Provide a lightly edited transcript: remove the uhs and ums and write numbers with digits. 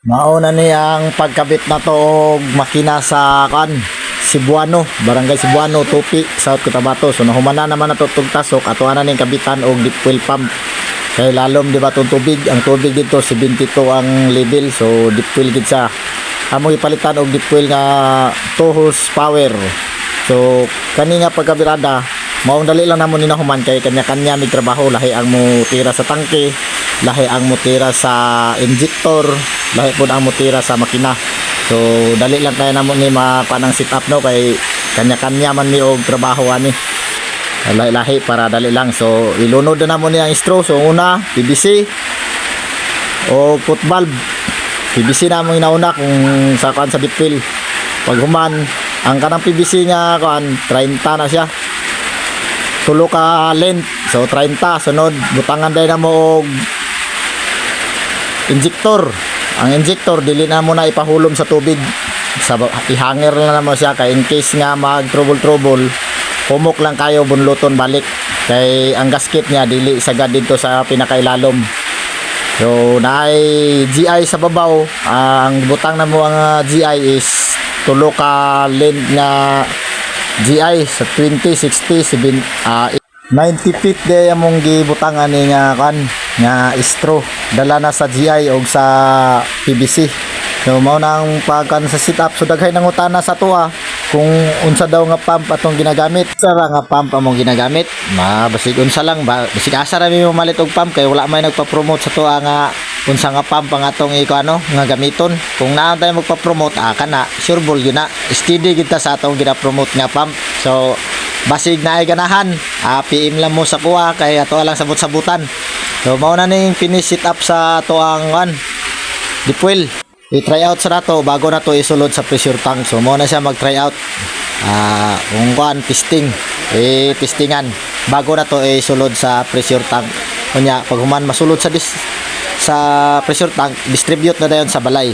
Mauna ni ang pagkabit na to og makina sa Cebuano, Barangay Cebuano, Tupi, South Cotabato. So nahumana naman na to tugtasok ato ana ning kabitan og deep well pump. Kay lalom di ba tong tubig, ang tubig dito 72 ang level. So deep well gid sa amo ipalitan og deep well nga 2 horsepower. So kani nga pagkabirada maong dali lang namon ni nahuman kay kanya-kanya mig trabaho, lahi ang mo tira sa tangke, lahi ang mo tira sa injector, lahi pud ang mo tira sa makina. So dali lang kaya namon ni mapanang sit up no kay kanya-kanya man ni og trabaho ani. Lahi-lahi para dali lang. So ilunod na namon ni ang straw. So una PVC o foot valve. PVC na mo inauna kung sa sa deep well. Pag human ang kanang PVC nga 30 na siya. Tulo ka length. So 30 sunod butangan day na mo og injector. Ang injector dili na mo na ipahulom sa tubig. Sa ihanger na mo siya kay in case nga mag trouble humok lang kayo bunluton balik kay ang gasket niya dili sagad dito sa pinakailalom. So naay GI sa babaw. Ang butang na mo ang GI is tulo ka length nga GI sa 20, 60, 90 feet day among gibutangan ni nga straw dala na sa GI og sa PVC. So mao nang pagkan sa sit up. So daghay nang utana sa tuwa kung unsa daw nga pump atong ginagamit. Sara nga pump among ginagamit, basig unsa lang ba, basig asa ra mi malit og pump kay wala may nagpa-promote sa tuwa nga unsa nga pump ang atong nga gamiton. Kung naa tayo magpa-promote kana sure ball gyud na steady kita sa atong gina-promote nga pump. So basig naay ganahan, PM lang mo sa kuha kay ato lang sabot-sabutan. So mao na ning finish sit up sa ato ang deep well. I-try out sa nato bago na to isulod sa pressure tank. So mao na siya mag-try out. Kung testing, testingan bago na to isulod sa pressure tank. Kunya pag human masulod sa pressure tank, distribute na dayon sa balay.